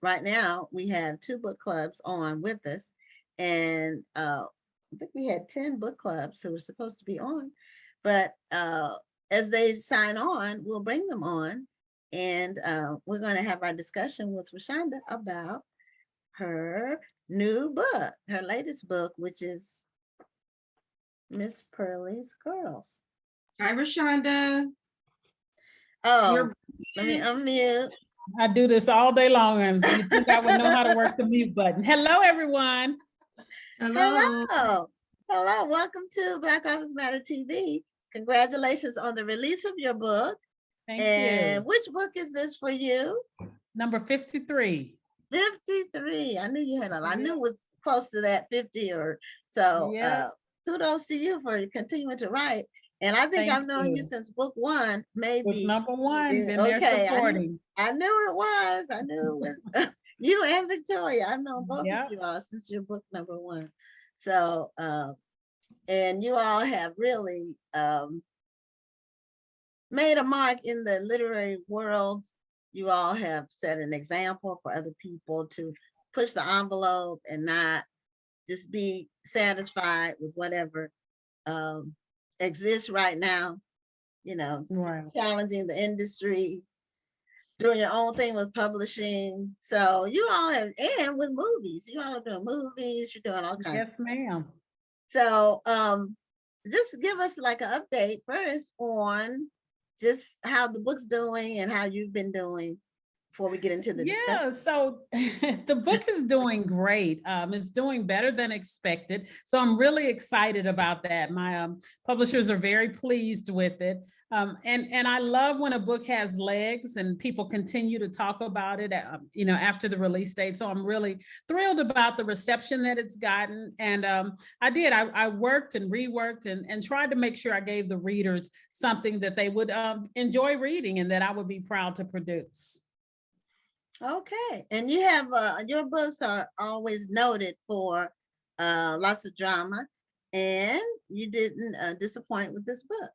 right now we have 2 book clubs on with us, and I think we had 10 book clubs who were supposed to be on, but as they sign on, we'll bring them on, and we're going to have our discussion with ReShonda about her new book, her latest book, which is Miss Pearly's Girls. Hi, ReShonda. Oh, let me unmute. I do this all day long, and you think I would know how to work the mute button. Hello, everyone. Hello. Hello. Welcome to Black Authors Matter TV. Congratulations on the release of your book. Thank and you. which book is this for you? Number 53. 53. I knew you had a lot. I knew it was close to that 50 or so. Yeah. Kudos to you for continuing to write. And I think I've known you since book 1, maybe. Book number 1, been okay, there supporting. I knew it was. I knew it was you and Victoria. I've known both of you all since your book number 1. So, and you all have really made a mark in the literary world. You all have set an example for other people to push the envelope and not just be satisfied with whatever exists right now, you know, challenging the industry, doing your own thing with publishing. So you all have, and with movies, you all are doing movies, you're doing all kinds. Yes, ma'am. So just give us like an update first on just how the book's doing and how you've been doing before we get into the discussion. So the book is doing great. It's doing better than expected. So I'm really excited about that. My publishers are very pleased with it. And I love when a book has legs and people continue to talk about it, you know, after the release date. So I'm really thrilled about the reception that it's gotten. And I worked and reworked and tried to make sure I gave the readers something that they would enjoy reading and that I would be proud to produce. Okay, and you have your books are always noted for lots of drama, and you didn't disappoint with this book.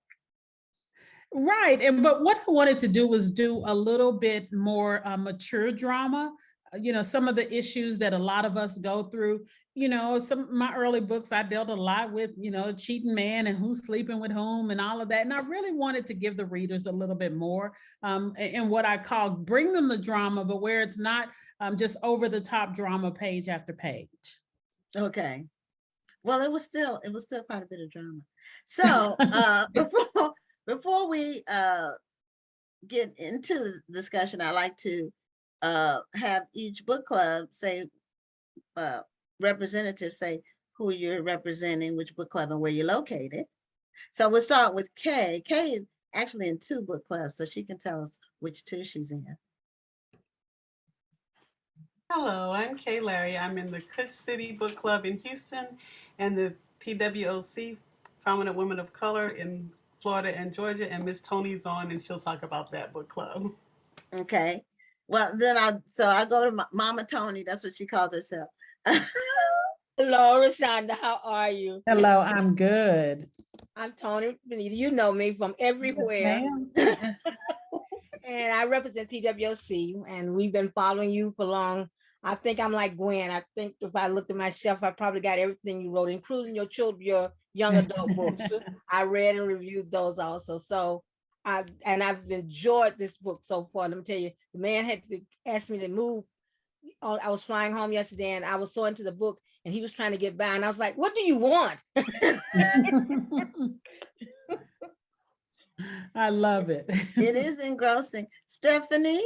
Right, but what I wanted to do was do a little bit more mature drama. You know, some of the issues that a lot of us go through. You know, some of my early books, I dealt a lot with, you know, cheating man and who's sleeping with whom and all of that. And I really wanted to give the readers a little bit more in what I call bring them the drama, but where it's not just over the top drama page after page. Okay. Well, it was still quite a bit of drama. So before we get into the discussion, I like to have each book club say representatives say who you're representing, which book club and where you're located. So we'll start with Kay. Kay is actually in 2 book clubs, so she can tell us which 2 she's in. Hello, I'm Kay Larry. I'm in the Kush City Book Club in Houston and the PWOC, Prominent Women of Color in Florida and Georgia, and Miss Tony's on and she'll talk about that book club. Okay. Well, then I go to Mama Tony. That's what she calls herself. Hello, ReShonda. How are you? Hello, I'm good. I'm Tony. You know me from everywhere. Yes, and I represent PWC, and we've been following you for long. I think I'm like Gwen. I think if I looked at my shelf, I probably got everything you wrote, including your young adult books. I read and reviewed those also. So I've enjoyed this book so far. Let me tell you, the man had to ask me to move. I was flying home yesterday and I was so into the book and he was trying to get by and I was like, what do you want? I love it. It is engrossing. Stephanie,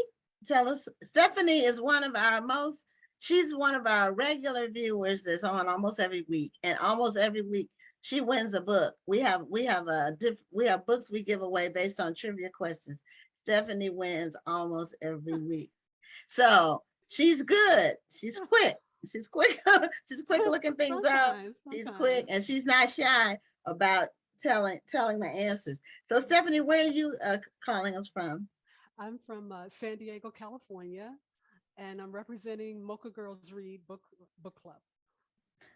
tell us. Stephanie is she's one of our regular viewers that's on almost every week, and almost every week she wins a book. We have books we give away based on trivia questions. Stephanie wins almost every week. So she's good. She's quick. She's quick. She's quick looking things up. She's quick and she's not shy about telling the answers. So Stephanie, where are you calling us from? I'm from San Diego, California, and I'm representing Mocha Girls Read Book Club.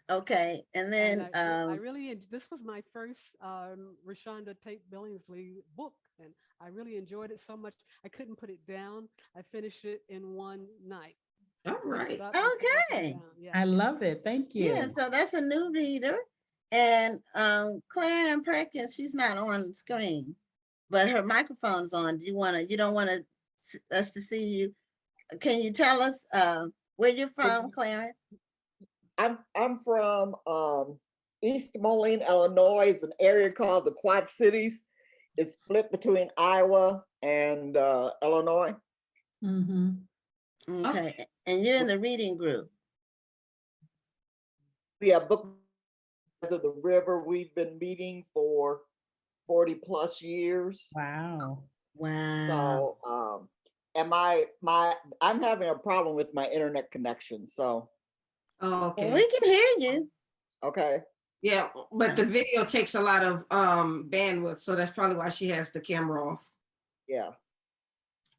Okay, and then this was my first ReShonda Tate Billingsley book, and I really enjoyed it so much I couldn't put it down. I finished it in one night. Oh right. But I can write that Okay. down, I yeah. love it. Thank you. Yeah, so that's a new reader. And Claire Ann Perkins, she's not on screen, but her microphone's on. You don't want us to see you. Can you tell us where you're from, Claire? I'm from East Moline, Illinois. It's an area called the Quad Cities. It's split between Iowa and Illinois. Mm-hmm. Okay, and you're in the reading group. Yeah, Book of the River. We've been meeting for 40 plus years. Wow. Wow. So and I'm having a problem with my internet connection. So Oh, Well, okay. we can hear you. okay. Yeah, but the video takes a lot of bandwidth, so that's probably why she has the camera off. Yeah.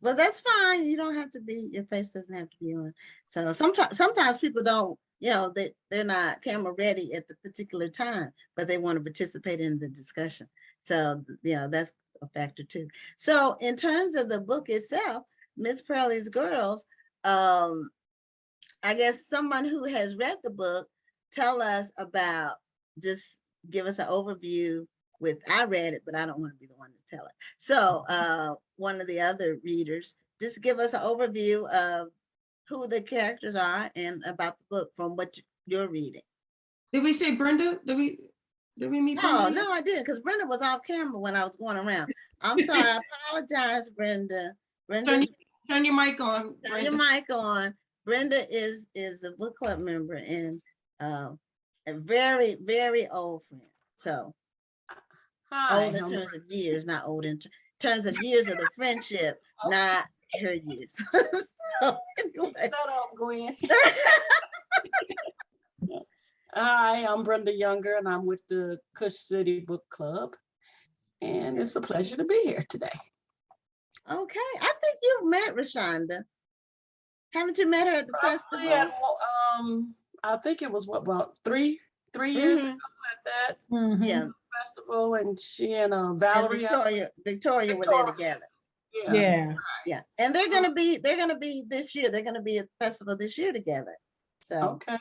But that's fine. You don't have to be, your face doesn't have to be on. So sometimes people don't, they're not camera ready at the particular time, but they want to participate in the discussion. So, that's a factor too. So in terms of the book itself, Miss Pearly's Girls, I guess someone who has read the book, tell us about, just give us an overview I read it, but I don't want to be the one to tell it. So one of the other readers, just give us an overview of who the characters are and about the book from what you're reading. Did we say Brenda? Did we meet Brenda? Oh, yet? no, I didn't, because Brenda was off camera when I was going around. I'm sorry, I apologize, Brenda. Brenda's Turn your mic on. turn your mic on. Brenda is a book club member and a very, very old friend. So Hi, old in terms of years, not old in terms of years of the friendship, not her years. So anyway. Shut up, Gwen. Hi, I'm Brenda Younger, and I'm with the Cush City Book Club. And it's a pleasure to be here today. Okay, I think you've met ReShonda. Haven't you met her at the Probably festival? I think it was about three years ago at that Mhm. Yeah, festival, and she and and Valerie. Victoria were there together. Yeah. Yeah, and they're gonna be this year. They're gonna be at the festival this year together. So, Okay.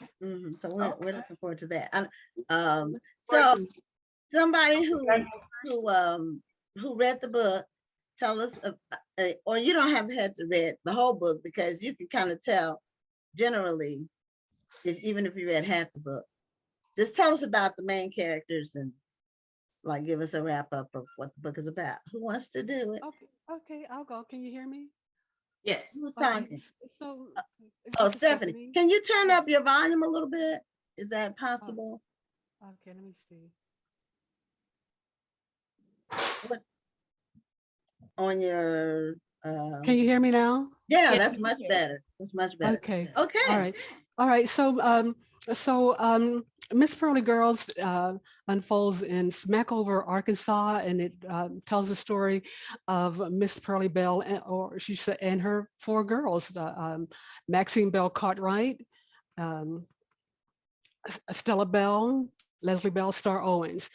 So we're Okay. looking forward to that. Forward So to- somebody Okay. who read the book, tell us, or you don't have to read the whole book because you can kind of tell generally, even if you read half the book. Just tell us about the main characters and give us a wrap up of what the book is about. Who wants to do it? Okay, I'll go. Can you hear me? Yes. Who's Okay, talking? so Oh, this is Stephanie. Can you turn up your volume a little bit? Is that possible? Okay, let me see. What on your Can you hear me now? yeah, Yeah, that's we much can. better. That's much better. Okay. Okay. All right. So Miss Pearly Girls unfolds in Smackover, Arkansas, and it tells the story of Miss Pearly Bell and her four girls, Maxine Bell Cartwright, Stella Bell, Leslie Bell, Star Owens.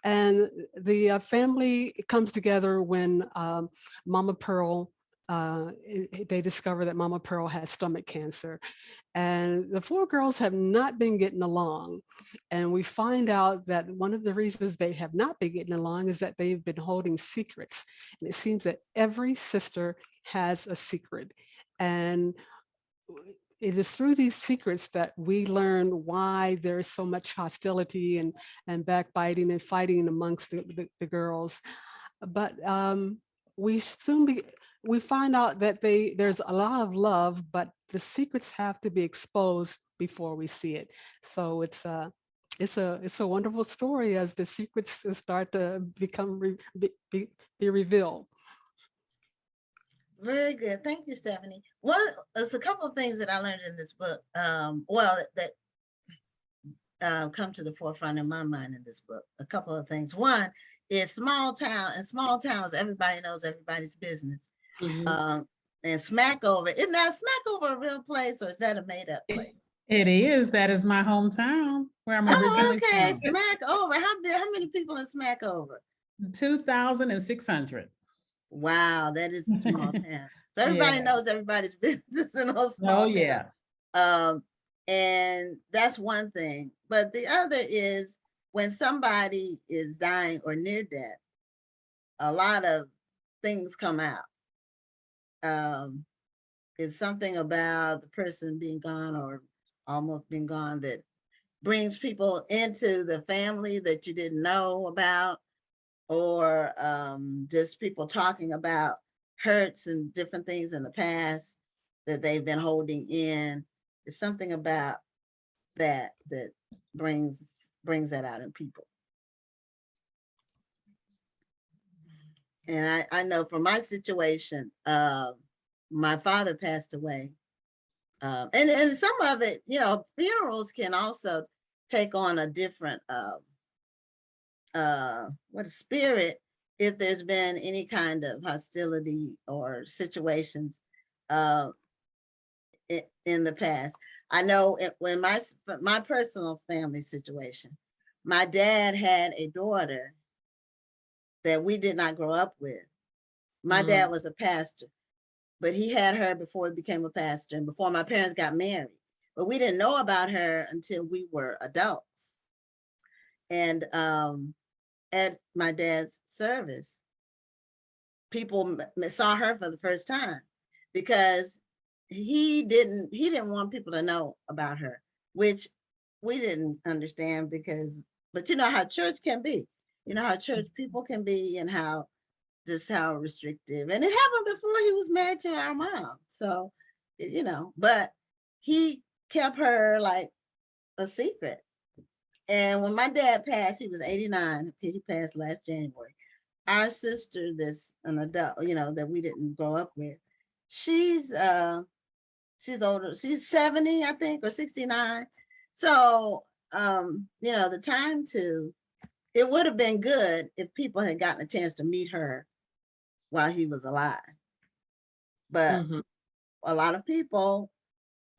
And the family comes together when Mama Pearl, they discover that Mama Pearl has stomach cancer. And the four girls have not been getting along. And we find out that one of the reasons they have not been getting along is that they've been holding secrets. And it seems that every sister has a secret. And it is through these secrets that we learn why there's so much hostility and backbiting and fighting amongst the girls. But we find out that there's a lot of love, but the secrets have to be exposed before we see it. So it's a wonderful story as the secrets start to be revealed. Very good. Thank you, Stephanie. There's a couple of things that I learned in this book. That come to the forefront in my mind in this book. A couple of things. One is small town. In small towns, everybody knows everybody's business. Mhm. And Smackover, isn't that Smackover a real place or is that a made up place? It is. That is my hometown where I'm originally okay. from. Smackover. How many people in Smackover? 2,600. Wow, that is a small town. So everybody knows everybody's business in those small Oh towns. yeah. And that's one thing. But the other is when somebody is dying or near death, a lot of things come out. It's something about the person being gone or almost been gone that brings people into the family that you didn't know about, or just people talking about hurts and different things in the past that they've been holding in. It's something about that that brings that out in people. And I know from my situation, my father passed away. And some of it, you know, funerals can also take on a different what a spirit if there's been any kind of hostility or situations in the past. I know when my personal family situation, my dad had a daughter that we did not grow up with. My dad was a pastor, but he had her before he became a pastor and before my parents got married. But we didn't know about her until we were adults. And at my dad's service, people saw her for the first time because he didn't want people to know about her, which we didn't understand because, but you know how church can be, you know how church people can be and how restrictive. And it happened before he was married to our mom. So, you know, but he kept her like a secret. And when my dad passed, he was 89. Okay, he passed last January. Our sister, that's an adult, you know, that we didn't grow up with, she's older. She's 70, I think, or 69. So, you know, it would have been good if people had gotten a chance to meet her while he was alive. But a lot of people,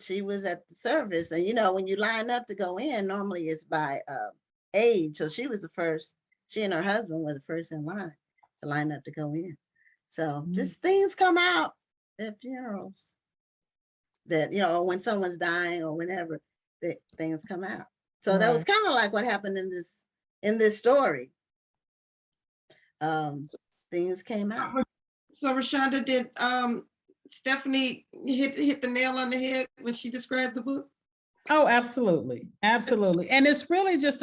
she was at the service, and you know, when you line up to go in, normally it's by age. So she was the first, she and her husband were the first in line to line up to go in. So just things come out at funerals that, you know, or when someone's dying or whenever, that things come out. So that was kind of like what happened in this story. Things came out. So ReShonda, did Stephanie hit the nail on the head when she described the book? Oh, absolutely. Absolutely. And it's really just,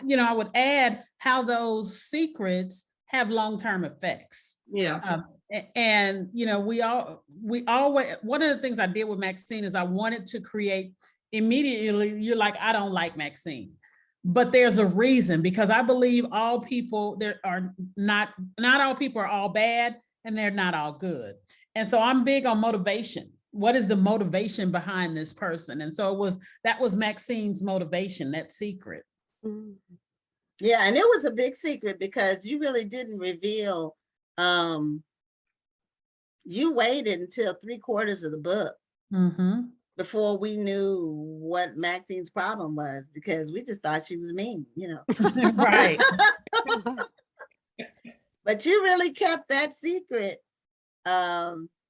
you know, I would add how those secrets have long-term effects. Yeah. And, you know, we always, one of the things I did with Maxine is I wanted to create immediately, you're like, I don't like Maxine. But there's a reason, because I believe all people, there are not all people are all bad, and they're not all good. And so I'm big on motivation. What is the motivation behind this person? And so that was Maxine's motivation, that secret. Yeah, and it was a big secret because you really didn't reveal, you waited until 3/4 of the book before we knew what Maxine's problem was, because we just thought she was mean, you know. Right. But you really kept that secret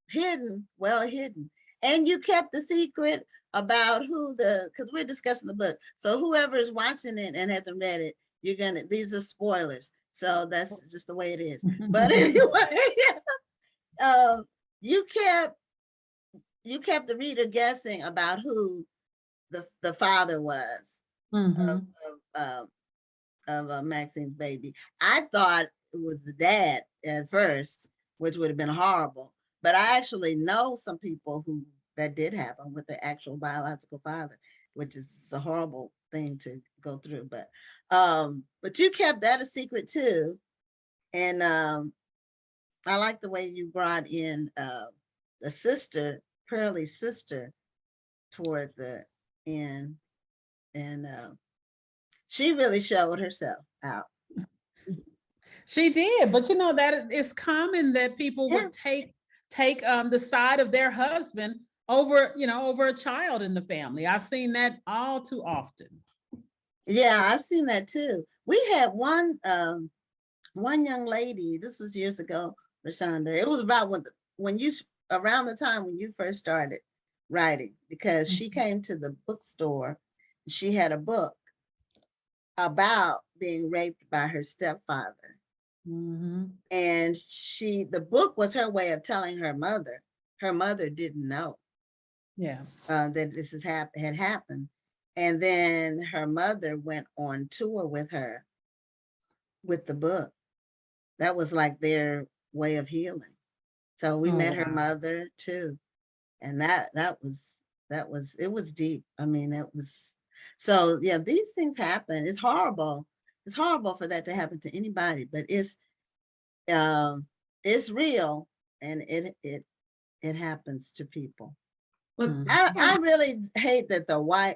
hidden, well hidden. And you kept the secret about because we're discussing the book. So whoever is watching it and hasn't read it, these are spoilers. So that's just the way it is. But anyway, you kept the reader guessing about who the father was of Maxine's baby. I thought it was the dad at first, which would have been horrible. But I actually know some people that did happen with their actual biological father, which is a horrible thing to go through. But you kept that a secret too. And I like the way you brought in the sister, Pearly's sister, toward the end. And she really showed herself out. She did, but you know that it's common that people would take the side of their husband over a child in the family. I've seen that all too often. Yeah, I've seen that too. We had one young lady. This was years ago, ReShonda. It was about around the time when you first started writing because she came to the bookstore. She had a book about being raped by her stepfather. Mhm. And the book was her way of telling her mother. Her mother didn't know Yeah. that this had happened. And then her mother went on tour with her with the book. That was like their way of healing. So we Oh, met her wow. mother too. And that was deep. I mean, it was, so yeah, these things happen. It's horrible. It's horrible for that to happen to anybody, but it's real, and it happens to people. But Mhm. I really hate that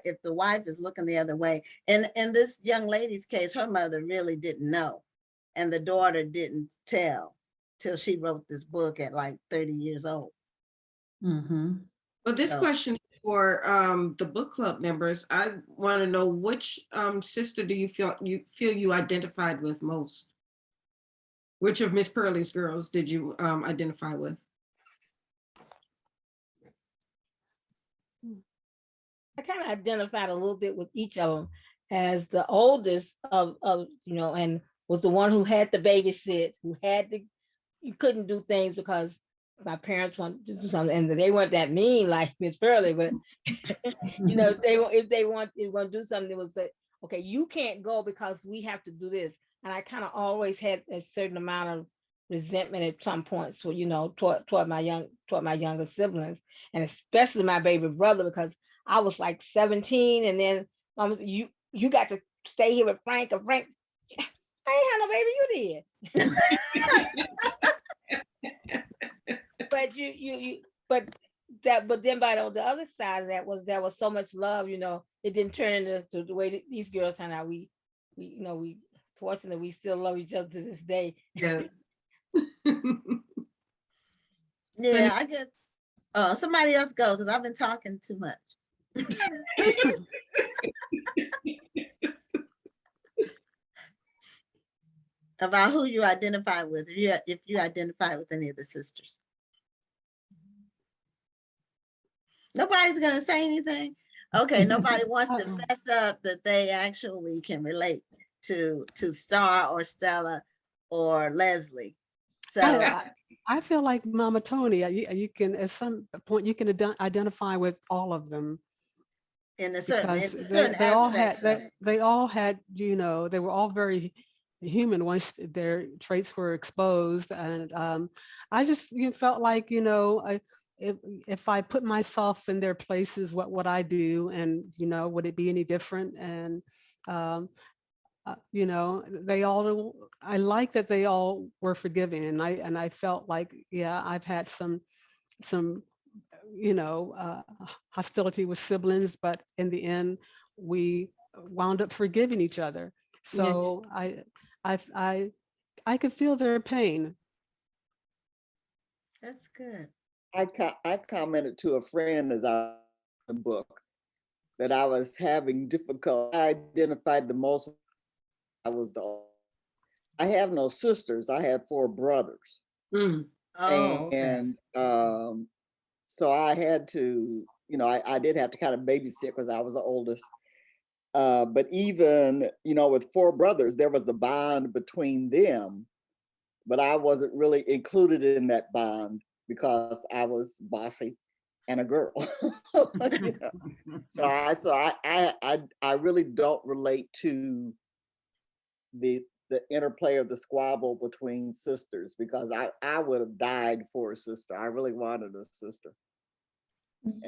if the wife is looking the other way, and in this young lady's case, her mother really didn't know, and the daughter didn't tell till she wrote this book at like 30 years old. Mhm. But this So, question is for the book club members. I want to know which sister do you feel you identified with most? Which of Miss Pearly's girls did you identify with? I kind of identified a little bit with each of them as the oldest of and was the one who had to babysit, who had to, you couldn't do things because my parents wanted to do something, and they weren't that mean like Miss Pearly, but if they want to do something, they would say, okay, you can't go because we have to do this. And I kind of always had a certain amount of resentment at some points, so toward my younger siblings, and especially my baby brother, because I was like 17, and then you got to stay here with Frank, or Frank, I ain't had no baby, you did. But but then by the other side of that was there was so much love, it didn't turn into the way these girls turn out. We fortunately we still love each other to this day. Yes. yeah, I get somebody else go because I've been talking too much. About who you identify with, if you identify with any of the sisters. Nobody's gonna say anything. Okay, nobody wants to fess up that they actually can relate to Star or Stella or Leslie. So I feel like Mama Tony, you can, at some point, you can identify with all of them. in a certain, Because in certain they all had aspects of it. they all had, they were all very human once their traits were exposed. And I just felt like, if I put myself in their places, what would I do? And, would it be any different? And, I like that they all were forgiving. And I felt like, yeah, I've had some hostility with siblings, but in the end, we wound up forgiving each other. So I could feel their pain. That's good. I commented to a friend as I the book that I was having difficulty. I identified the most. I was I have no sisters. I had 4 brothers. Mm. Oh, okay. And so I had to, I did have to kind of babysit because I was the oldest. But even, with 4 brothers, there was a bond between them, but I wasn't really included in that bond because I was bossy and a girl. So I really don't relate to the interplay of the squabble between sisters, because I would have died for a sister. I really wanted a sister.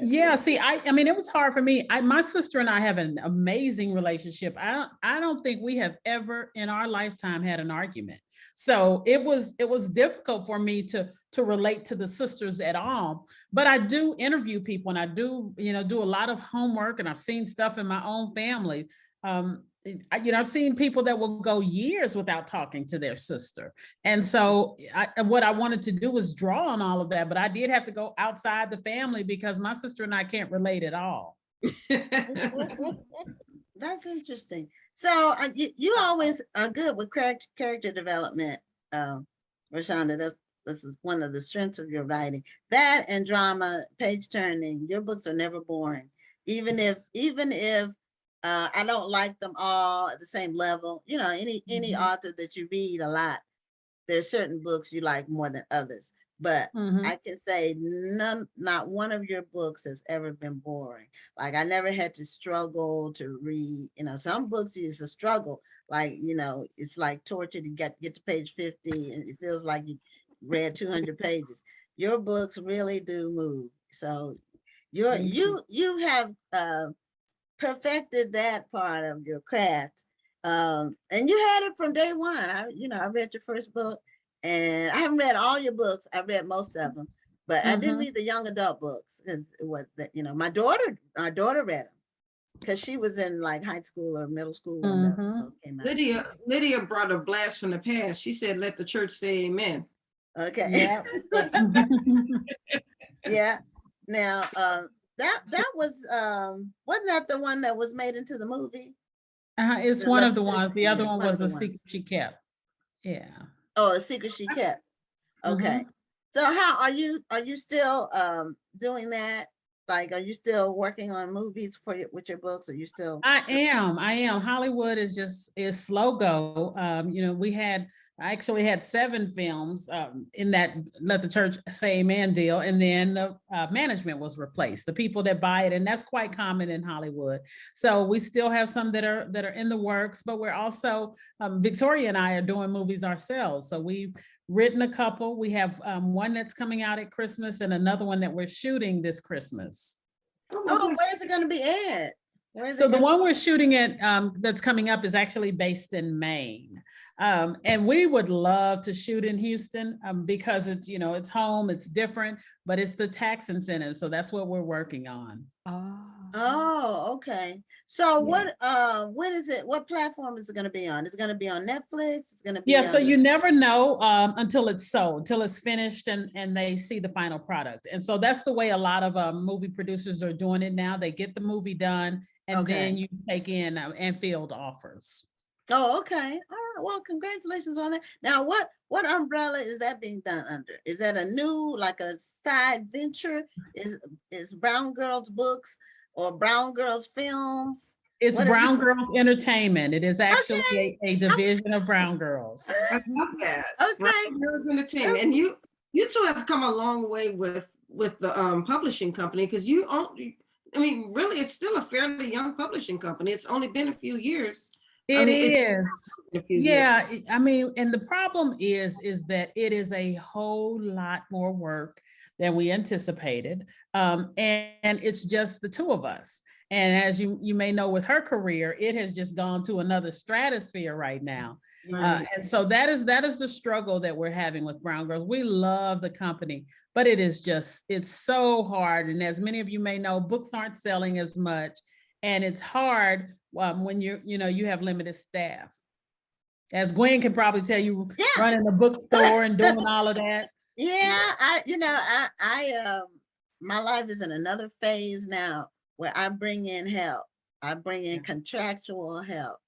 Yeah, see, I mean, it was hard for me. My sister and I have an amazing relationship. I don't think we have ever in our lifetime had an argument. So it was difficult for me to relate to the sisters at all. But I do interview people, and I do, do a lot of homework, and I've seen stuff in my own family. I've seen people that will go years without talking to their sister. And so what I wanted to do was draw on all of that, but I did have to go outside the family because my sister and I can't relate at all. That's interesting. So you always are good with character development, ReShonda. this is one of the strengths of your writing. That and drama, page turning. Your books are never boring. Even if I don't like them all at the same level. You know, any author that you read a lot, there's certain books you like more than others. But I can say not one of your books has ever been boring. Like I never had to struggle to read. You know, some books is a struggle. Like, you know, it's like torture to get to page 50 and it feels like you read 200 pages. Your books really do move. So you have perfected that part of your craft. And you had it from day one. I read your first book, and I haven't read all your books. I read most of them, but I didn't read the young adult books because what that my daughter read them because she was in like high school or middle school when those came out. Lydia brought a blast from the past. She said, "Let the church say amen." Okay. Yeah. Yeah. Now, that was wasn't that the one that was made into the movie? It's one of the ones. The other one was The Secret She Kept. Yeah. Oh, A Secret She Kept. Okay. So how are you still doing that? Like, are you still working on movies with your books? Are you still? I am. Hollywood is slow go. I actually had 7 films in that Let the Church Say Amen deal, and then the management was replaced. The people that buy it, and that's quite common in Hollywood. So we still have some that are in the works, but we're also Victoria and I are doing movies ourselves. So we've written a couple. We have one that's coming out at Christmas and another one that we're shooting this Christmas. Oh, where is it going to be aired? So the one we're shooting at that's coming up is actually based in Maine. And we would love to shoot in Houston because it's, it's home, it's different, but it's the tax incentive. So that's what we're working on. Oh, okay. So when is it? What platform is it going to be on? Is it going to be on Netflix? It's going to be so you never know until it's sold, until it's finished and they see the final product. And so that's the way a lot of movie producers are doing it now. They get the movie done and then you take in and field offers. Oh, okay. All right. Well, congratulations on that. Now, what umbrella is that being done under? Is that a new, like a side venture? Is Brown Girls Books or Brown Girls Films? It's Brown Girls Entertainment. It is actually a division of Brown Girls. I love that. Okay. Brown Girls Entertainment. And you two have come a long way with the publishing company, because really, it's still a fairly young publishing company. It's only been a few years. It is. Yeah. And the problem is that it is a whole lot more work than we anticipated. And it's just the two of us. And as you may know, with her career, it has just gone to another stratosphere right now. Right. And so that is the struggle that we're having with Brown Girls. We love the company, but it's so hard. And as many of you may know, books aren't selling as much. And it's hard when you have limited staff. As Gwen can probably tell you, running a bookstore and doing all of that. Yeah, I my life is in another phase now where I bring in help. I bring in contractual help.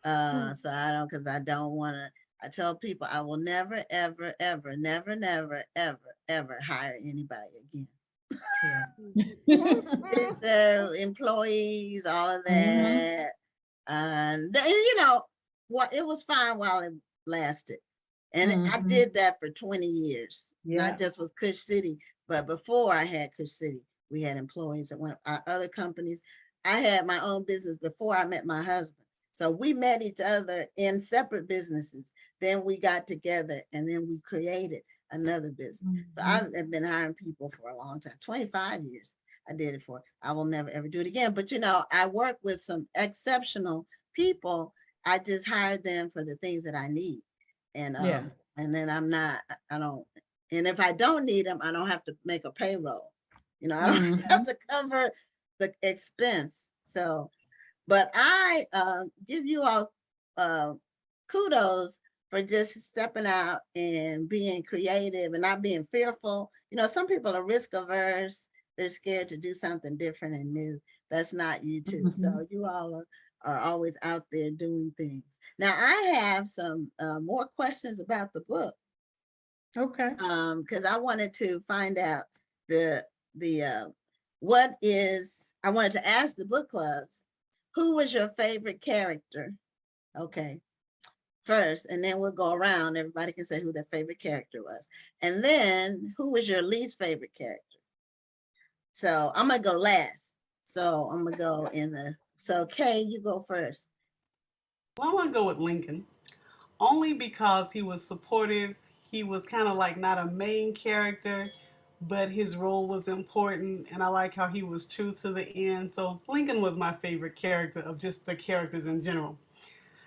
So I don't want to. I tell people I will never, ever, ever, never, never, ever, ever hire anybody again. The employees, all of that, and it was fine while it lasted, and I did that for 20 years. Not just with Kush City, but before I had Kush City, we had employees at one of our other companies. I had my own business before I met my husband, so we met each other in separate businesses. Then we got together, and then we created another business. So I've been hiring people for a long time, 25 years. I did it for. I will never ever do it again. But I work with some exceptional people. I just hired them for the things that I need, and then I don't. And if I don't need them, I don't have to make a payroll. I don't have to cover the expense. So, but I give you all kudos for just stepping out and being creative and not being fearful. Some people are risk averse. They're scared to do something different and new. That's not you two. So you all are always out there doing things. Now I have some more questions about the book. Okay. Because I wanted to find out the I wanted to ask the book clubs, who was your favorite character? Okay, first, and then we'll go around. Everybody can say who their favorite character was. And then who was your least favorite character? So I'm gonna go last. So I'm gonna go so Kay, you go first. Well, I want to go with Lincoln, only because he was supportive. He was kind of like not a main character, but his role was important, and I like how he was true to the end. So Lincoln was my favorite character of just the characters in general.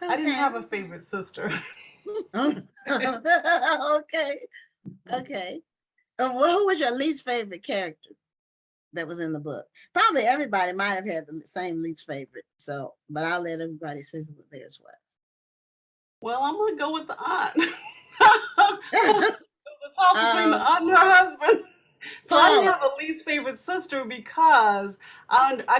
I didn't Okay. have a favorite sister. Okay. Okay. Well, who was your least favorite character that was in the book? Probably everybody might have had the same least favorite. So, but I'll let everybody say who theirs was. Well, I'm gonna go with the aunt. It was a toss between the aunt and her husband. So I didn't Paula. have a least favorite sister because I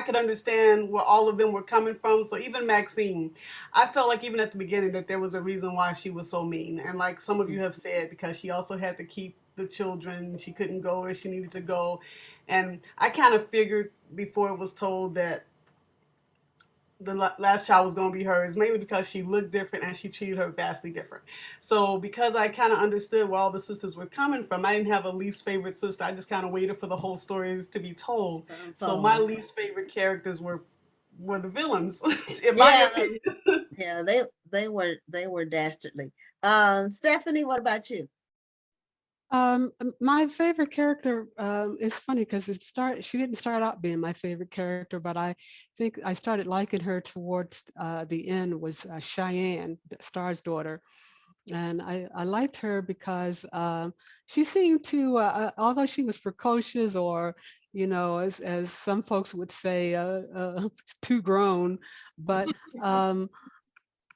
could understand where all of them were coming from. So even Maxine, I felt like even at the beginning that there was a reason why she was so mean. And like some of you have said, because she also had to keep the children, she couldn't go where she needed to go. And I kind of figured before it was told that the last child was going to be hers, mainly because she looked different and she treated her vastly different. So because I kind of understood where all the sisters were coming from, I didn't have a least favorite sister. I just kind of waited for the whole stories to be told. So my least favorite characters were the villains, in my opinion. Yeah, they were dastardly. Stephanie, what about you? My favorite character is funny because she didn't start out being my favorite character, but I think I started liking her towards the end was Cheyenne, Star's daughter. And I liked her because she seemed to, although she was precocious or, as some folks would say, too grown, but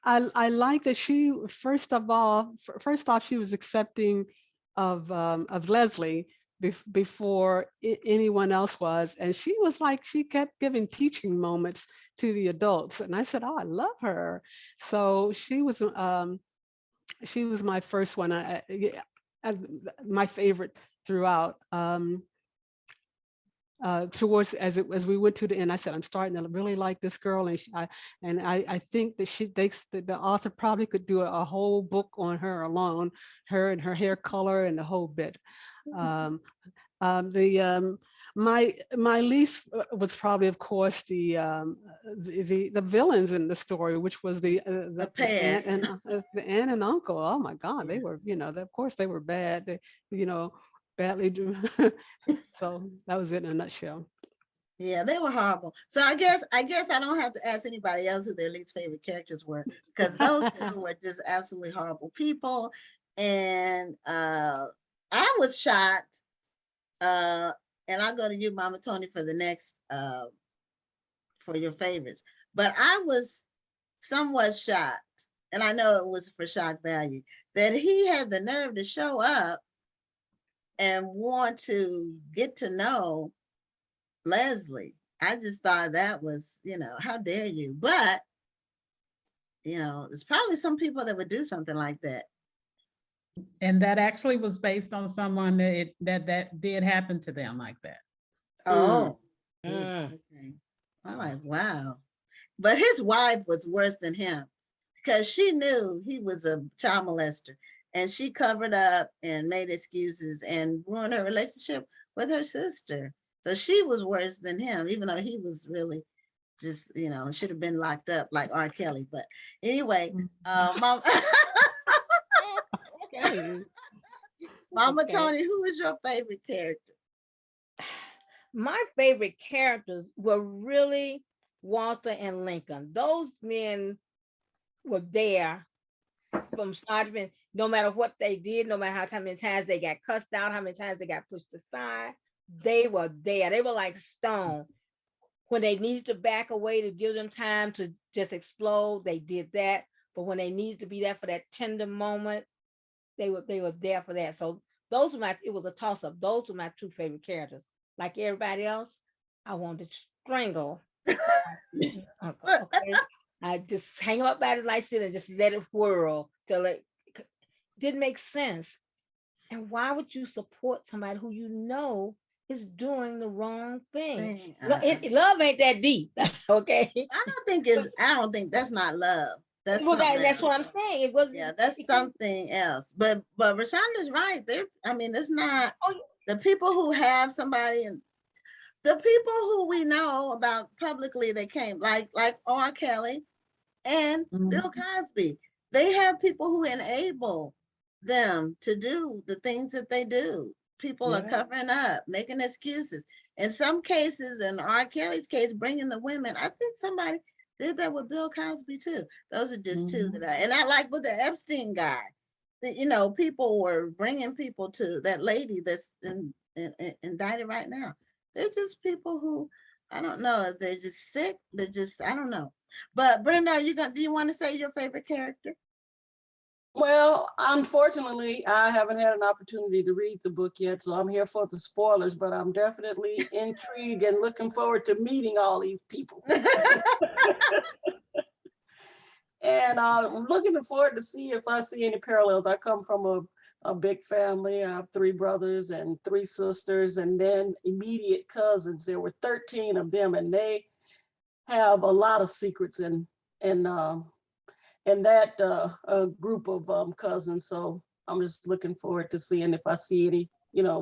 I like that she first off she was accepting of Leslie before anyone else was, and she was like she kept giving teaching moments to the adults, and I said, "Oh, I love her." So she was my first one. My favorite throughout. Towards as we went to the end, I said, I'm starting to really like this girl, and I think that the author probably could do a whole book on her alone, her and her hair color and the whole bit. My least was probably, of course, the villains in the story, which was the aunt and uncle. Oh my God, they were, of course they were bad. They, badly do. So that was it in a nutshell. Yeah, they were horrible. So I guess I don't have to ask anybody else who their least favorite characters were, because those two were just absolutely horrible people. And I was shocked. And I'll go to you, Mama Tony, for the next for your favorites. But I was somewhat shocked, and I know it was for shock value, that he had the nerve to show up and want to get to know Leslie. I just thought that was, how dare you? But, there's probably some people that would do something like that. And that actually was based on someone that did happen to them like that. Oh, okay. I'm like, wow. But his wife was worse than him, because she knew he was a child molester, and she covered up and made excuses and ruined her relationship with her sister. So she was worse than him, even though he was really just, should have been locked up like R. Kelly. But anyway, Mama, Okay. Mama Tony, who is your favorite character? My favorite characters were really Walter and Lincoln. Those men were there from start to finish. No matter what they did, no matter how many times they got cussed out, how many times they got pushed aside, they were there. They were like stone. When they needed to back away to give them time to just explode, they did that. But when they needed to be there for that tender moment, they were there for that. So it was a toss-up. Those were my two favorite characters. Like everybody else, I wanted to strangle uncle. Okay. I just hang up by the light and just let it whirl till it didn't make sense. And why would you support somebody who you know is doing the wrong thing? Love ain't that deep, okay? I don't think that's not love. That's Well, something that's what else. I'm saying. It wasn't. Yeah, that's something else. But ReShonda's right. I mean, it's not the people who have somebody, and the people who we know about publicly that came, like R. Kelly and Bill Cosby. They have people who enable them to do the things that they do. People are covering up, making excuses. In some cases, in R. Kelly's case, bringing the women, I think somebody did that with Bill Cosby too. Those are just two that and I like with the Epstein guy. You know, people were bringing people to that lady that's indicted right now. They're just people who, I don't know, they're just sick. They're just, I don't know. But Brenda, do you want to say your favorite character? Well, unfortunately, I haven't had an opportunity to read the book yet, so I'm here for the spoilers, but I'm definitely intrigued and looking forward to meeting all these people. And I'm looking forward to see if I see any parallels. I come from a big family. I have 3 brothers and 3 sisters, and then immediate cousins. There were 13 of them, and they have a lot of secrets in that group of cousins. So I'm just looking forward to seeing if I see any,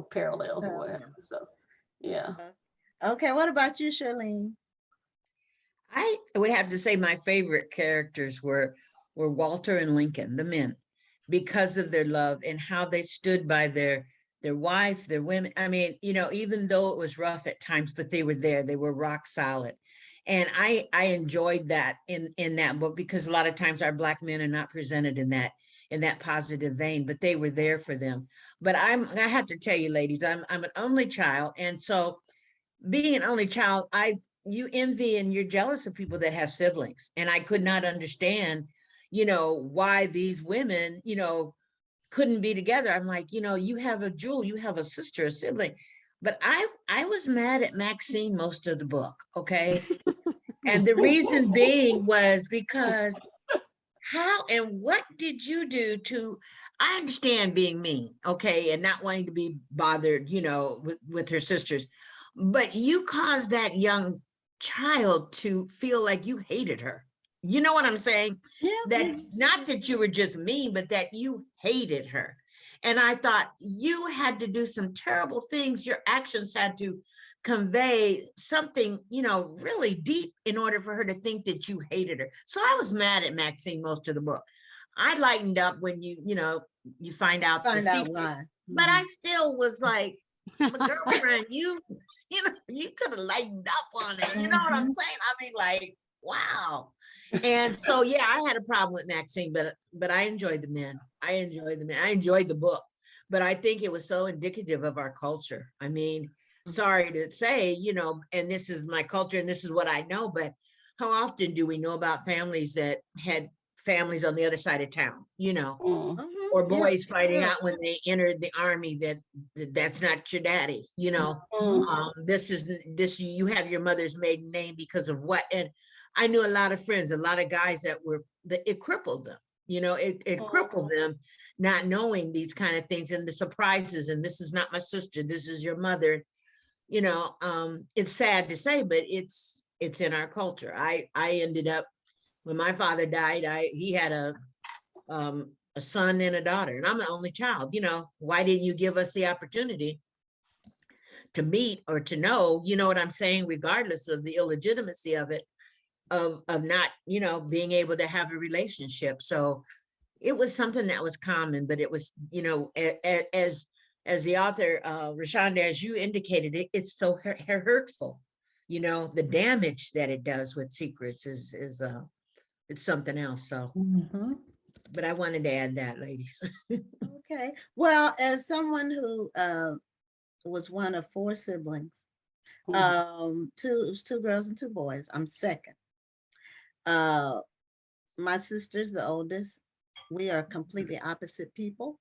parallels or whatever. So, yeah. Okay, what about you, Charlene? I would have to say my favorite characters were Walter and Lincoln, the men, because of their love and how they stood by their wife, their women. I mean, even though it was rough at times, but they were there. They were rock solid. And I enjoyed that in that book, because a lot of times our Black men are not presented in that positive vein, but they were there for them. But I have to tell you, ladies, I'm an only child. And so being an only child, you envy and you're jealous of people that have siblings. And I could not understand, why these women, couldn't be together. I'm like, you have a jewel, you have a sister, a sibling. But I was mad at Maxine most of the book, okay? And the reason being was because how and what did you do I understand being mean, okay, and not wanting to be bothered, with her sisters, but you caused that young child to feel like you hated her. You know what I'm saying? Yeah. That not that you were just mean, but that you hated her. And I thought you had to do some terrible things. Your actions had to convey something, really deep in order for her to think that you hated her. So I was mad at Maxine most of the book. I lightened up when you find out the secret, why. but I still was like, girlfriend, you could have lightened up on it. You know what I'm saying? I mean, like, wow. And so, yeah, I had a problem with Maxine, but I enjoyed the men. I enjoyed the book, but I think it was so indicative of our culture. I mean, sorry to say, and this is my culture and this is what I know, but how often do we know about families that had families on the other side of town, or boys fighting out when they entered the army that's not your daddy, this you have your mother's maiden name because of what. And I knew a lot of friends, a lot of guys that it crippled them, it crippled them not knowing these kind of things and the surprises. And this is not my sister, this is your mother. It's sad to say, but it's in our culture. I ended up, when my father died, he had a son and a daughter, and I'm the only child. Why didn't you give us the opportunity to meet or to know, what I'm saying, regardless of the illegitimacy of it, of not, being able to have a relationship. So it was something that was common, but it was, as the author, ReShonda, as you indicated, it's so hurtful. The damage that it does with secrets is it's something else. So, but I wanted to add that, ladies. Okay. Well, as someone who was one of 4 siblings, two girls and 2 boys, I'm second. My sister's the oldest. We are completely opposite people,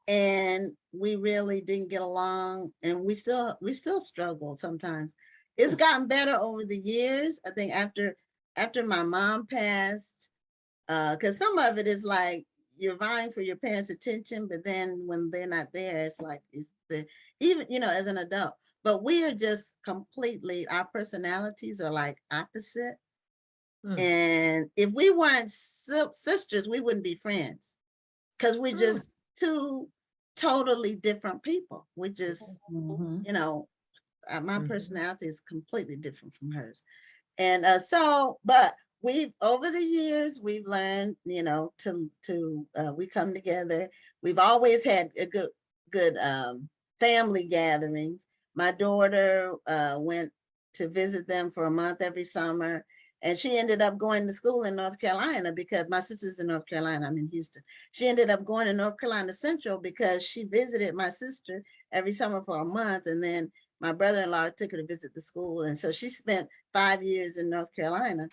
and we really didn't get along, and we still struggle sometimes. It's gotten better over the years. I think after my mom passed, because some of it is like you're vying for your parents' attention, but then when they're not there, it's like it's the even, you know, as an adult. But we are just completely, our personalities are like opposite. Hmm. And if we weren't sisters, we wouldn't be friends because we're just two totally different people. We just, Mhm. you know, my Mhm. personality is completely different from hers. And but we've over the years we've learned, you know, to we come together. We've always had a good family gatherings. My daughter went to visit them for a month every summer, and she ended up going to school in North Carolina because my sister's in North Carolina. I'm in Houston. She ended up going to North Carolina Central because she visited my sister every summer for a month, and then my brother-in-law took her to visit the school, and so she spent 5 years in North Carolina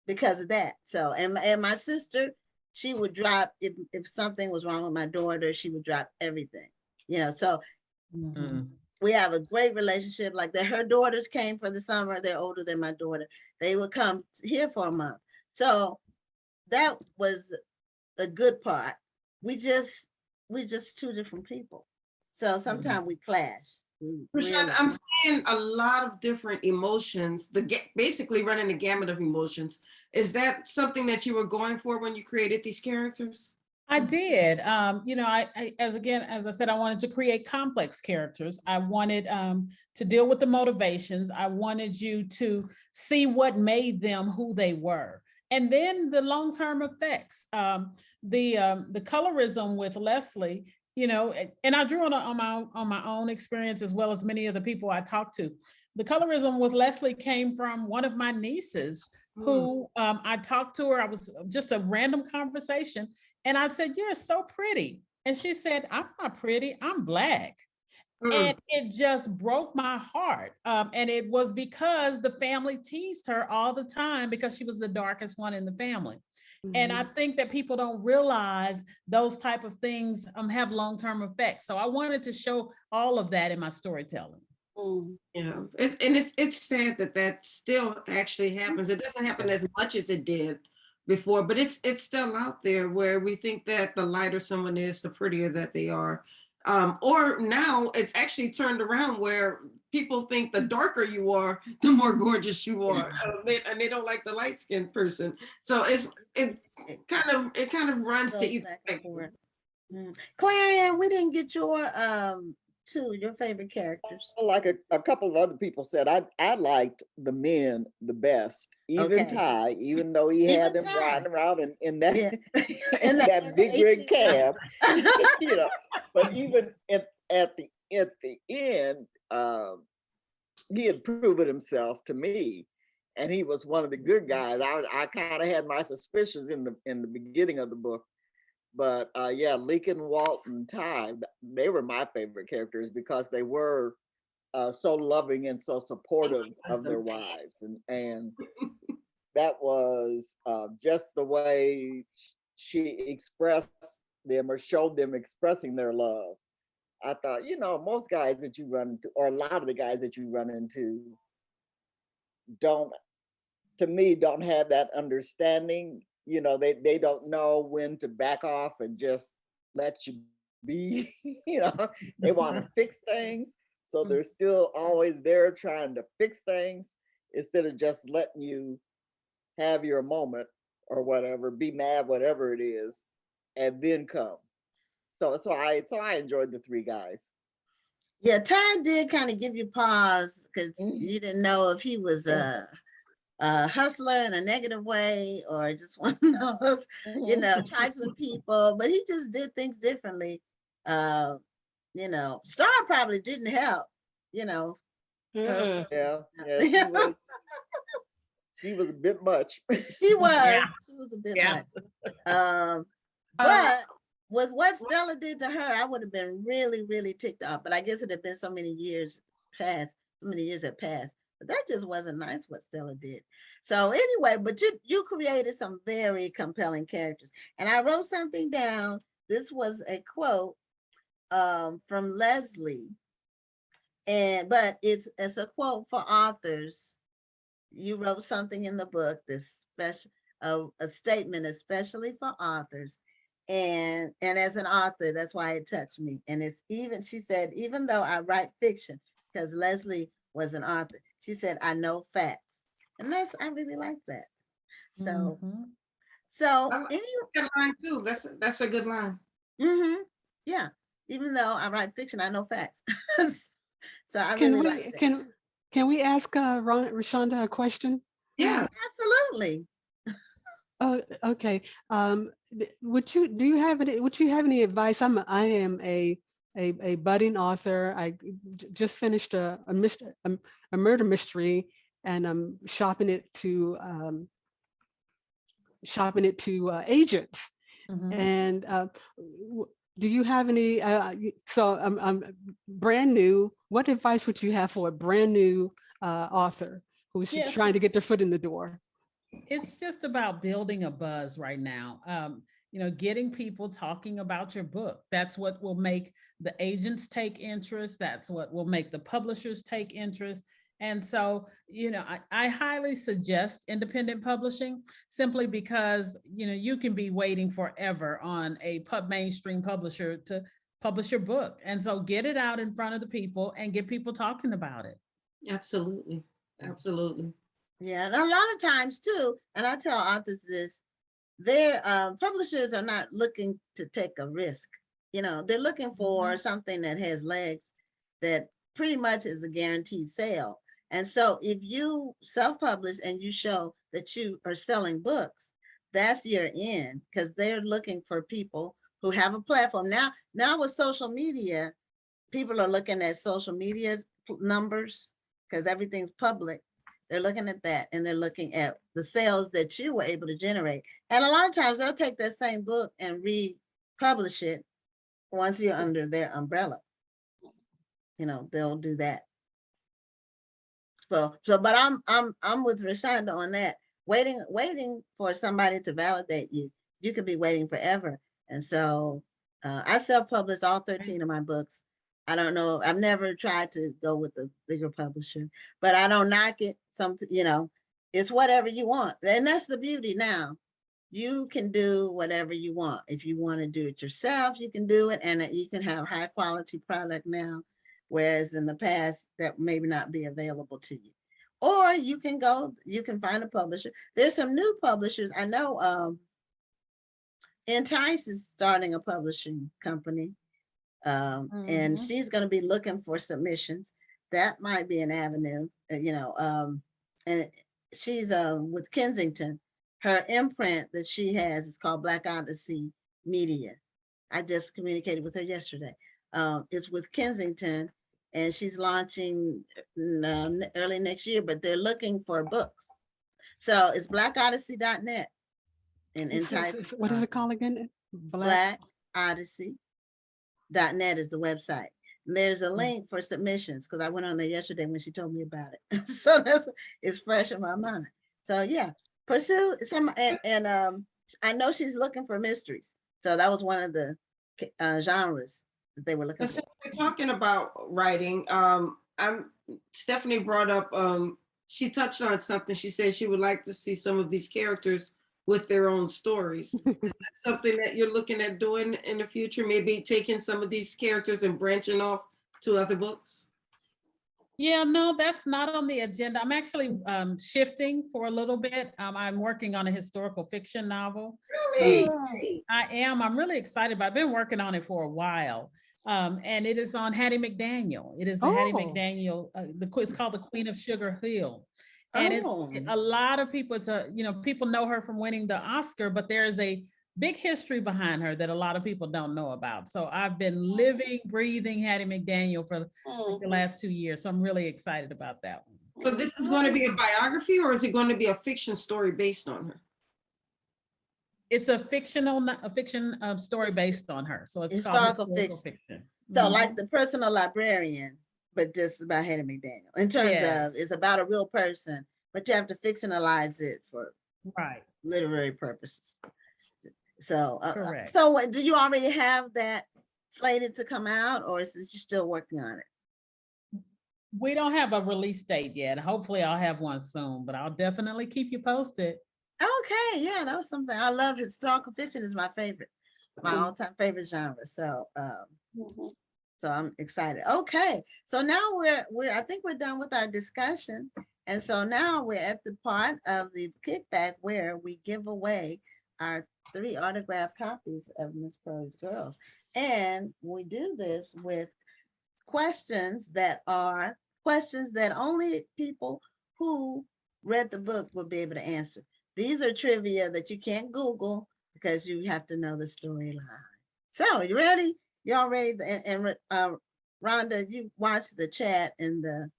because of that. So, and my sister, she would drop if something was wrong with my daughter, she would drop everything, you know. So Mm. we have a great relationship like that. Her daughters came for the summer. They're older than my daughter. They would come here for a month. So that was the good part. We just two different people. So sometimes we clash. We ReShonda, really. I'm seeing a lot of different emotions, basically running the gamut of emotions. Is that something that you were going for when you created these characters? I did. You know, as I said, I wanted to create complex characters. I wanted to deal with the motivations. I wanted you to see what made them who they were, and then the long-term effects. The colorism with Leslie. You know, and I drew on my own experience as well as many of the people I talked to. The colorism with Leslie came from one of my nieces who I talked to her. I was just a random conversation. And I said, "You're so pretty." And she said, "I'm not pretty, I'm Black." And it just broke my heart. And it was because the family teased her all the time because she was the darkest one in the family. And I think that people don't realize those type of things have long-term effects. So I wanted to show all of that in my storytelling. Yeah, it's sad that that still actually happens. It doesn't happen as much as it did before, but it's still out there where we think that the lighter someone is, the prettier that they are. Or now it's actually turned around where people think the darker you are, the more gorgeous you are, and they don't like the light skinned person. So it kind of runs to Goes either back and spectrum. forth. Clarion, we didn't get your your favorite characters. Like a couple of other people said, I liked the men the best. Even Okay. Ty, even though he Even had them Ty. riding around in that Yeah. in that big rig 18 cab, you know. But even at the end, he had proven himself to me, and he was one of the good guys. I kind of had my suspicions in the beginning of the book, but yeah, Lincoln, Walt, and Ty, they were my favorite characters because they were so loving and so supportive of their wives, and that was just the way she expressed them or showed them expressing their love. I thought, you know, most guys that you run into, or a lot of the guys that you run into, don't, to me, don't have that understanding. You know, they don't know when to back off and just let you be. You know, they want to fix things, so they're still always there trying to fix things instead of just letting you have your moment or whatever, be mad, whatever it is, and then come. So I enjoyed the three guys. Yeah, Ty did kind of give you pause because Mhm. you didn't know if he was a hustler in a negative way or just one of those, you know, trifling people. But he just did things differently. Uh, you know, Star probably didn't help. You know, her. Yeah, yeah, she was a bit much. She was. Yeah. She was a bit Yeah. much. Uh, But with what Stella did to her, I would have been really, really ticked off. But I guess it had been so many years past, so many years had passed. But that just wasn't nice what Stella did. So anyway, but you created some very compelling characters. And I wrote something down. This was a quote from Leslie. But it's a quote for authors. You wrote something in the book, this special a statement, especially for authors. And as an author, that's why it touched me. And it's even, she said, even though I write fiction, because Leslie was an author, she said, I know facts. And I really like that. So, Mhm. so I like any, that line too. That's a good line. yeah, even though I write fiction, I know facts. So I Can really we like that. can we ask ReShonda a question? Yeah. Absolutely. Oh, okay. Would you have any advice? I am a budding author. Just finished a murder mystery, and I'm shopping it to agents. Mhm. And do you have any? So I'm brand new. What advice would you have for a brand new author who's Yes. trying to get their foot in the door? It's just about building a buzz right now. Getting people talking about your book. That's what will make the agents take interest. That's what will make the publishers take interest. And so, I highly suggest independent publishing simply because, you can be waiting forever on a mainstream publisher to publish your book. And so get it out in front of the people and get people talking about it. Absolutely. Absolutely. Yeah, and a lot of times too, and I tell authors this, their publishers are not looking to take a risk. They're looking for something that has legs, that pretty much is a guaranteed sale. And so if you self-publish and you show that you are selling books, that's your end, because they're looking for people who have a platform. Now with social media, people are looking at social media numbers because everything's public. They're looking at that, and they're looking at the sales that you were able to generate. And a lot of times they'll take that same book and republish it once you're under their umbrella. They'll do that. But I'm with ReShonda on that. Waiting for somebody to validate you. You could be waiting forever. And so I self-published all 13 of my books. I don't know. I've never tried to go with a bigger publisher, but I don't knock it. It's whatever you want. And that's the beauty now. You can do whatever you want. If you want to do it yourself, you can do it, and you can have high quality product now, whereas in the past that maybe not be available to you. Or you can find a publisher. There's some new publishers. I know Entice is starting a publishing company. And she's going to be looking for submissions. That might be an avenue, and she's with Kensington. Her imprint that she has is called Black Odyssey Media. I just communicated with her yesterday. It's with Kensington, and she's launching early next year, but they're looking for books. So it's blackodyssey.net. And Entice. What is it called again? blackodyssey.net is the website. And there's a link for submissions because I went on there yesterday when she told me about it. So it's fresh in my mind. So yeah, pursue some, and I know she's looking for mysteries. So that was one of the genres that they were looking for. Since we're talking about writing, Stephanie brought up, she touched on something. She said she would like to see some of these characters with their own stories. Is that something that you're looking at doing in the future? Maybe taking some of these characters and branching off to other books? Yeah, no, that's not on the agenda. I'm actually shifting for a little bit. I'm working on a historical fiction novel. Really? I am. I'm really excited about it. I've been working on it for a while. And it is on Hattie McDaniel. It is the Hattie McDaniel, it's called The Queen of Sugar Hill. And a lot of people, people know her from winning the Oscar, but there is a big history behind her that a lot of people don't know about. So I've been living, breathing Hattie McDaniel for the last 2 years. So I'm really excited about that one. So this is going to be a biography, or is it going to be a fiction story based on her? It's a fiction story based on her. So it's called historical fiction. So like The Personal Librarian, but just about Hattie McDaniel. In terms of, it's about a real person, but you have to fictionalize it for literary purposes. So, so what, do you already have that slated to come out, or is you still working on it? We don't have a release date yet. Hopefully I'll have one soon, but I'll definitely keep you posted. Okay. Okay, yeah, that was something. I love historical fiction is my favorite, my all-time favorite genre. So Mhm. so I'm excited. Okay, so now I think we're done with our discussion. And so now we're at the part of the kickback where we give away our 3 autographed copies of Miss Pearly's Girls. And we do this with questions that are questions that only people who read the book will be able to answer. These are trivia that you can't Google because you have to know the storyline. So you ready? Y'all ready? And Rhonda, you watch the chat and the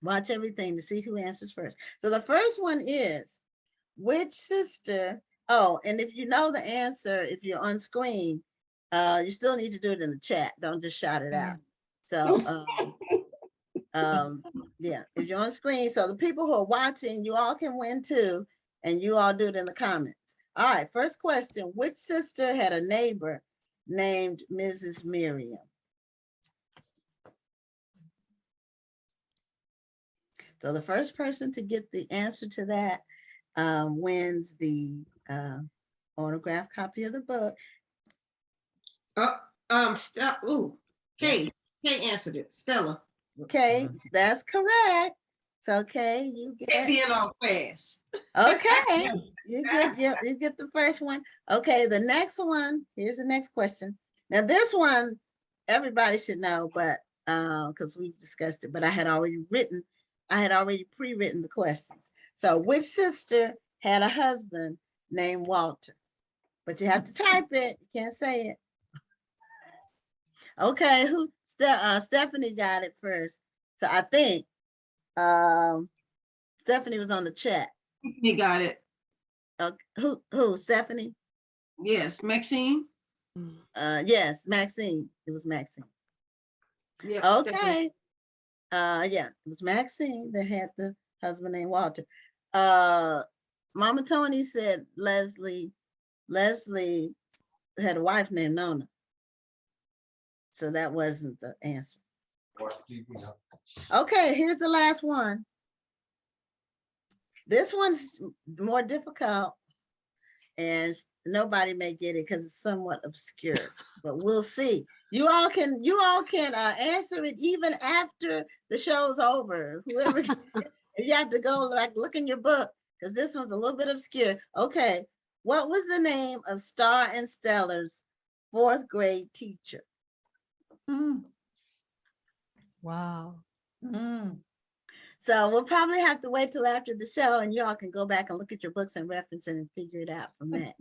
watch everything to see who answers first. So the first one is, which sister? Oh, and if you know the answer, if you're on screen, you still need to do it in the chat. Don't just shout it out. So yeah, if you're on screen, so the people who are watching, you all can win too, and you all do it in the comments. All right, first question, which sister had a neighbor named Mrs. Miriam? So the first person to get the answer to that wins the autographed copy of the book. Kay answered it. Stella. Okay, that's correct. So okay, you get being all fast. Okay, you get the first one. Okay, the next one. Here's the next question. Now this one, everybody should know, but because we've discussed it, but I had already pre-written the questions. So which sister had a husband named Walter? But you have to type it. You can't say it. Okay, Stephanie got it first. So I think Stephanie was on the chat. He got it. Who? Stephanie? Yes, Maxine. Yes, Maxine. It was Maxine. Yeah. Okay. Yeah, it was Maxine that had the husband named Walter. Mama Tony said Leslie had a wife named Nona. So that wasn't the answer. Okay, here's the last one. This one's more difficult and nobody may get it because it's somewhat obscure, but we'll see. You all can answer it even after the show's over. Whoever, if you have to go look in your book, because this one's a little bit obscure. Okay, what was the name of Star and Stellar's 4th grade teacher? Wow. So we'll probably have to wait till after the show and y'all can go back and look at your books and reference it and figure it out from that.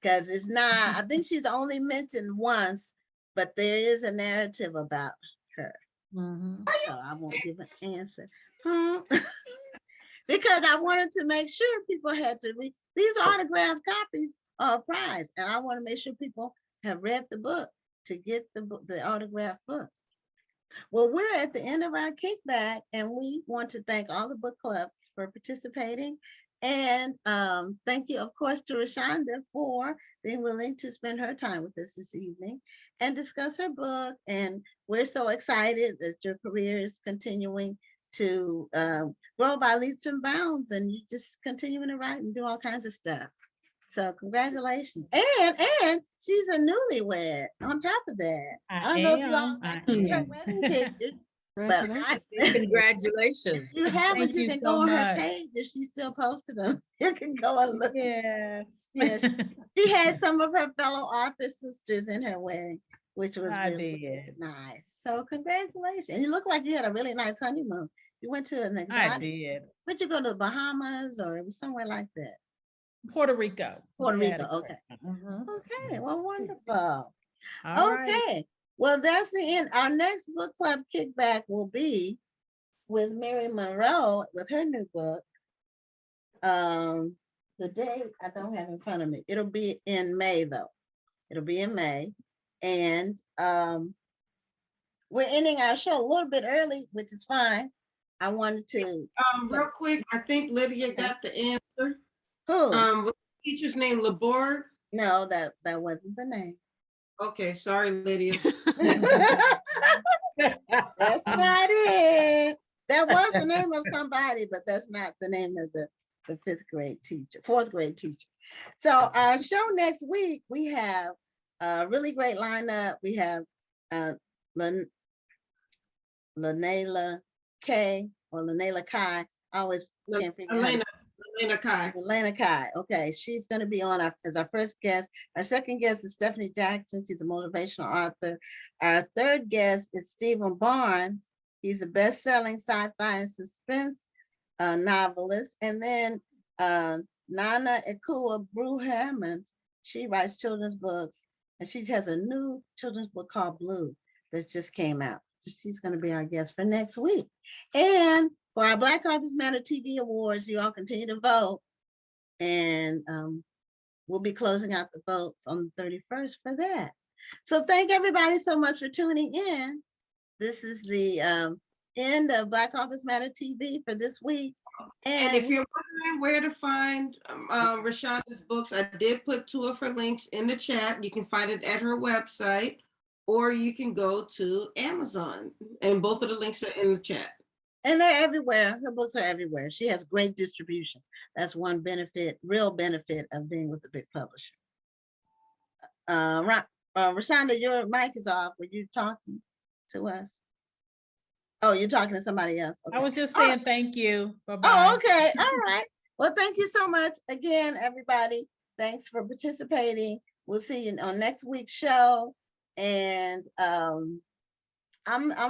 Because it's not, I think she's only mentioned once, but there is a narrative about her. So I won't give an answer. Because I wanted to make sure people had to read. These autographed copies are a prize. And I want to make sure people have read the book to get the autographed book. Well, we're at the end of our kickback and we want to thank all the book clubs for participating. And thank you, of course, to ReShonda for being willing to spend her time with us this evening and discuss her book. And we're so excited that your career is continuing to grow by leaps and bounds and you just continuing to write and do all kinds of stuff. So congratulations. And she's a newlywed on top of that. I don't know if you all got to see her wedding pictures. But congratulations. If you haven't, you can go on her page if she still posted them. You can go and look. Yes. Yes. She had some of her fellow author sisters in her wedding, which was really nice. So congratulations. And you look like you had a really nice honeymoon. You went to an exotic. I did. Where'd you go, to the Bahamas or it was somewhere like that? Puerto Rico. Puerto Rico, okay. Okay, well, wonderful. All okay, right. well, that's the end. Our next book club kickback will be with Mary Monroe with her new book. The date I don't have in front of me. It'll be in May, though. It'll be in May. And we're ending our show a little bit early, which is fine. I wanted to real quick, I think Lydia got the answer. Who? Was the teacher's name Laborg? No, that wasn't the name. Okay, sorry, Lydia. That's not it. That was the name of somebody, but that's not the name of the the fourth grade teacher. So our show next week, we have a really great lineup. We have Lanayla K or Lanayla Kai. I always can't figure out. Elena Kai. Elena Kai. Okay, she's going to be on as our first guest. Our second guest is Stephanie Jackson. She's a motivational author. Our third guest is Stephen Barnes. He's a best-selling sci-fi and suspense novelist. And then Nana Ekua Brew Hammond. She writes children's books, and she has a new children's book called Blue that just came out. So she's going to be our guest for next week. And for our Black Authors Matter TV Awards, you all continue to vote. And we'll be closing out the votes on the 31st for that. So thank everybody so much for tuning in. This is the end of Black Authors Matter TV for this week. And if you're wondering where to find ReShonda's books, I did put 2 of her links in the chat. You can find it at her website, or you can go to Amazon, and both of the links are in the chat. And they're everywhere. Her books are everywhere. She has great distribution. That's one benefit, real benefit of being with a big publisher. ReShonda, your mic is off. Were you talking to us? Oh, you're talking to somebody else. Okay. I was just saying thank you. Bye-bye. Oh, okay. All right. Well, thank you so much again, everybody. Thanks for participating. We'll see you on next week's show. And I'm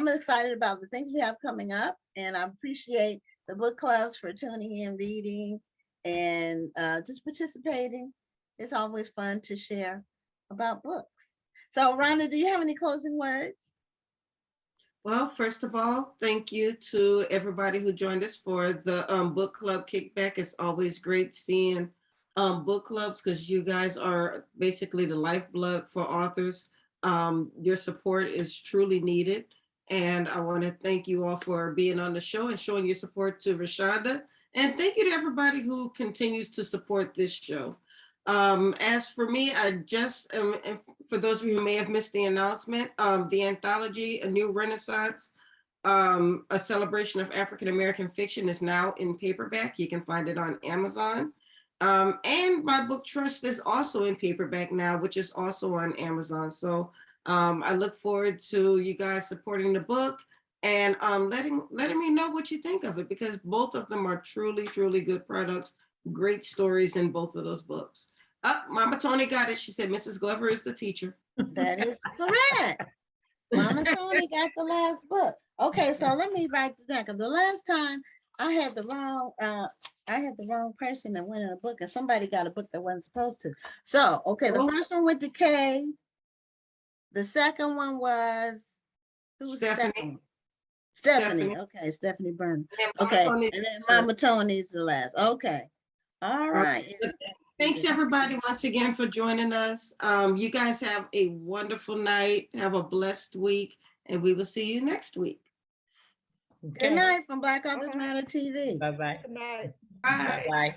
excited about the things we have coming up, and I appreciate the book clubs for tuning in, reading, and just participating. It's always fun to share about books. So Rhonda, do you have any closing words? Well, first of all, thank you to everybody who joined us for the book club kickback. It's always great seeing book clubs, because you guys are basically the lifeblood for authors. Your support is truly needed. And I want to thank you all for being on the show and showing your support to ReShonda. And thank you to everybody who continues to support this show. As for me, I just, and for those of you who may have missed the announcement, the anthology, A New Renaissance, a celebration of African-American fiction, is now in paperback. You can find it on Amazon. And my book Trust is also in paperback now, which is also on Amazon. So I look forward to you guys supporting the book and letting me know what you think of it, because both of them are truly, truly good products. Great stories in both of those books. Mama Tony got it. She said Mrs. Glover is the teacher. That is correct. Mama Tony got the last book. Okay, so let me write this down, because the last time I had the wrong person that went in a book, and somebody got a book that wasn't supposed to. So, okay, the first one went to Kay. The second one was Stephanie. Stephanie. Okay, Stephanie Byrne. Okay, and then Mama Tony's the last. Okay. All right. Thanks everybody once again for joining us. You guys have a wonderful night. Have a blessed week, and we will see you next week. Good night from Black Authors Matter TV. Bye-bye. Good night. Bye. Bye.